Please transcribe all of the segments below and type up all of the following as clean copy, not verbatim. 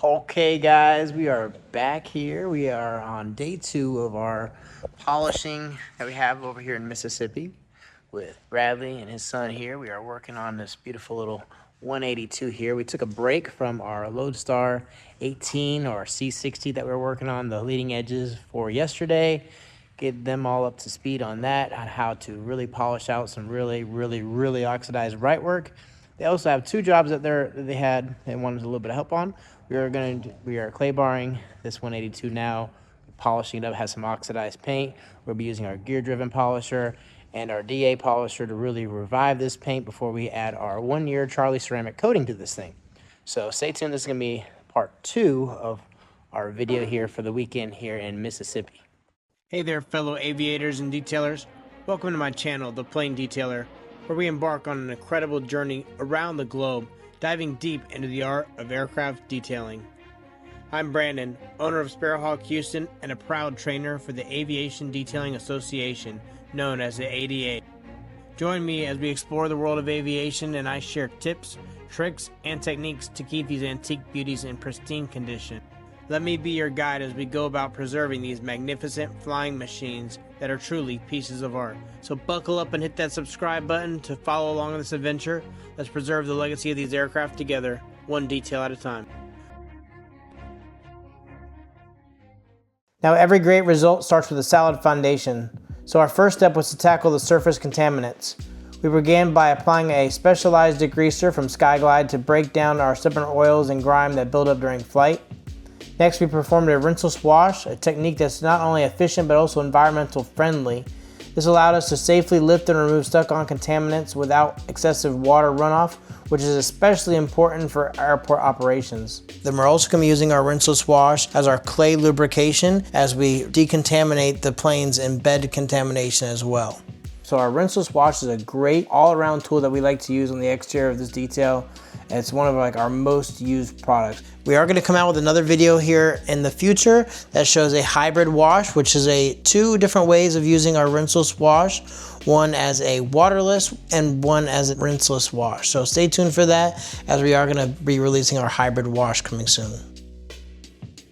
Okay guys, we are back here. We are on day 2 of our polishing that we have over here in Mississippi with Bradley and his son here. We are working on this beautiful little 182 here. We took a break from our Lodestar 18 or C60 that we were working on, the leading edges for yesterday. Get them all up to speed on that, on how to really polish out some really oxidized bright work. They also have 2 jobs that they wanted a little bit of help on. We are clay barring this 182 now, polishing it up, has some oxidized paint. We'll be using our gear-driven polisher and our DA polisher to really revive this paint before we add our 1-year Charlie ceramic coating to this thing. So stay tuned. This is going to be part 2 of our video here for the weekend here in Mississippi. Hey there, fellow aviators and detailers. Welcome to my channel, The Plane Detailer, where we embark on an incredible journey around the globe, diving deep into the art of aircraft detailing. I'm Brandon, owner of Sparrowhawk Houston and a proud trainer for the Aviation Detailing Association, known as the ADA. Join me as we explore the world of aviation and I share tips, tricks, and techniques to keep these antique beauties in pristine condition. Let me be your guide as we go about preserving these magnificent flying machines that are truly pieces of art. So buckle up and hit that subscribe button to follow along on this adventure. Let's preserve the legacy of these aircraft together, one detail at a time. Now, every great result starts with a solid foundation. So our first step was to tackle the surface contaminants. We began by applying a specialized degreaser from Skyglide to break down our stubborn oils and grime that build up during flight. Next, we performed a rinseless wash, a technique that's not only efficient but also environmental friendly. This allowed us to safely lift and remove stuck-on contaminants without excessive water runoff, which is especially important for airport operations. Then we're also going to be using our rinseless wash as our clay lubrication as we decontaminate the plane's embedded contamination as well. So our rinseless wash is a great all-around tool that we like to use on the exterior of this detail. It's one of our most used products. We are going to come out with another video here in the future that shows a hybrid wash, which is 2 different ways of using our rinseless wash, one as a waterless and one as a rinseless wash. So stay tuned for that, as we are going to be releasing our hybrid wash coming soon.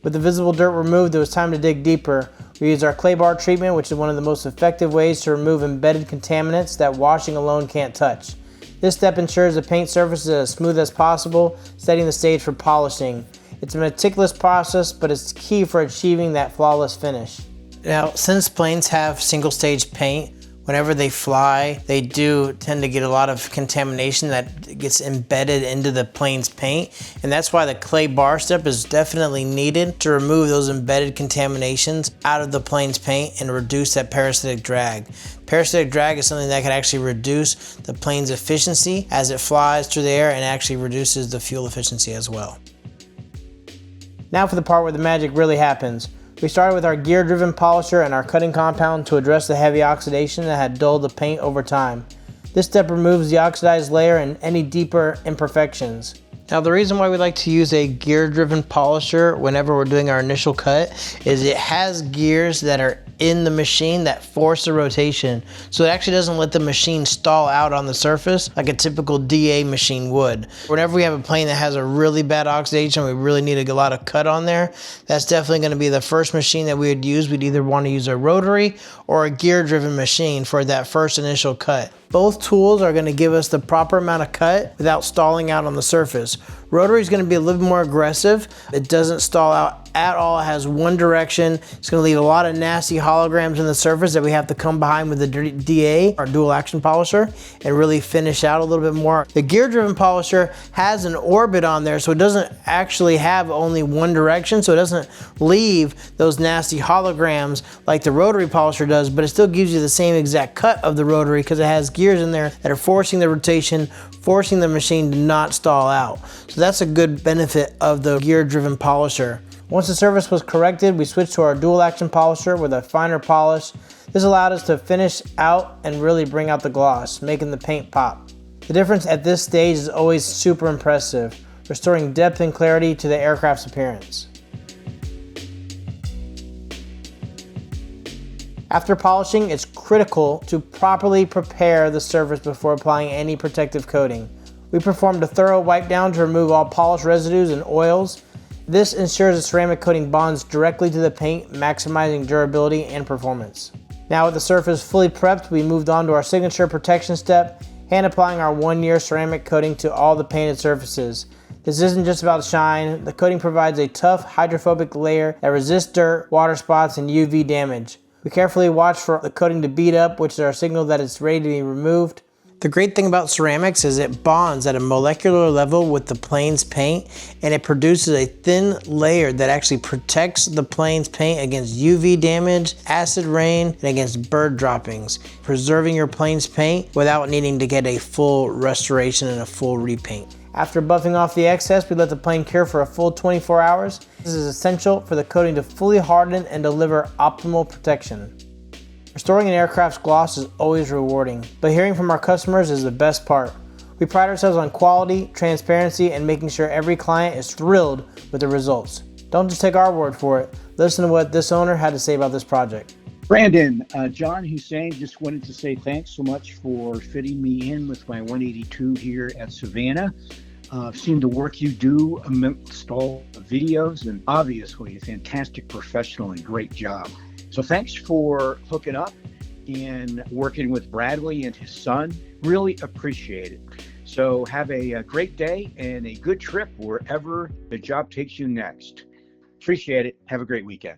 With the visible dirt removed, it was time to dig deeper. We used our clay bar treatment, which is one of the most effective ways to remove embedded contaminants that washing alone can't touch. This step ensures the paint surface is as smooth as possible, setting the stage for polishing. It's a meticulous process, but it's key for achieving that flawless finish. Now, since planes have single stage paint, whenever they fly, they do tend to get a lot of contamination that gets embedded into the plane's paint. And that's why the clay bar step is definitely needed to remove those embedded contaminations out of the plane's paint and reduce that parasitic drag. Parasitic drag is something that can actually reduce the plane's efficiency as it flies through the air and actually reduces the fuel efficiency as well. Now for the part where the magic really happens. We started with our gear-driven polisher and our cutting compound to address the heavy oxidation that had dulled the paint over time. This step removes the oxidized layer and any deeper imperfections. Now, the reason why we like to use a gear-driven polisher whenever we're doing our initial cut is it has gears that are in the machine that force the rotation, so it actually doesn't let the machine stall out on the surface like a typical DA machine would. Whenever we have a plane that has a really bad oxidation, we really need a lot of cut on there, that's definitely going to be the first machine that we would use. We'd either want to use a rotary or a gear-driven machine for that first initial cut. Both tools are going to give us the proper amount of cut without stalling out on the surface. Rotary is going to be a little more aggressive. It doesn't stall out at all. It has one direction. It's going to leave a lot of nasty holograms in the surface that we have to come behind with the DA, our dual action polisher, and really finish out a little bit more. The gear-driven polisher has an orbit on there, so it doesn't actually have only one direction, so it doesn't leave those nasty holograms like the rotary polisher does, but it still gives you the same exact cut of the rotary because it has gears in there that are forcing the rotation, forcing the machine to not stall out. So that's a good benefit of the gear-driven polisher. Once the surface was corrected, we switched to our dual action polisher with a finer polish. This allowed us to finish out and really bring out the gloss, making the paint pop. The difference at this stage is always super impressive, restoring depth and clarity to the aircraft's appearance. After polishing, it's critical to properly prepare the surface before applying any protective coating. We performed a thorough wipe down to remove all polish residues and oils. This ensures the ceramic coating bonds directly to the paint, maximizing durability and performance. Now with the surface fully prepped, we moved on to our signature protection step, hand applying our 1-year ceramic coating to all the painted surfaces. This isn't just about shine. The coating provides a tough hydrophobic layer that resists dirt, water spots, and UV damage. We carefully watch for the coating to bead up, which is our signal that it's ready to be removed. The great thing about ceramics is it bonds at a molecular level with the plane's paint, and it produces a thin layer that actually protects the plane's paint against UV damage, acid rain, and against bird droppings, preserving your plane's paint without needing to get a full restoration and a full repaint. After buffing off the excess, we let the plane cure for a full 24 hours. This is essential for the coating to fully harden and deliver optimal protection. Restoring an aircraft's gloss is always rewarding, but hearing from our customers is the best part. We pride ourselves on quality, transparency, and making sure every client is thrilled with the results. Don't just take our word for it. Listen to what this owner had to say about this project. Brandon, John Hussein, just wanted to say thanks so much for fitting me in with my 182 here at Savannah. I've seen the work you do amidst all the videos, and obviously a fantastic professional and great job. So thanks for hooking up and working with Bradlee and his son. Really appreciate it. So have a great day and a good trip wherever the job takes you next. Appreciate it. Have a great weekend.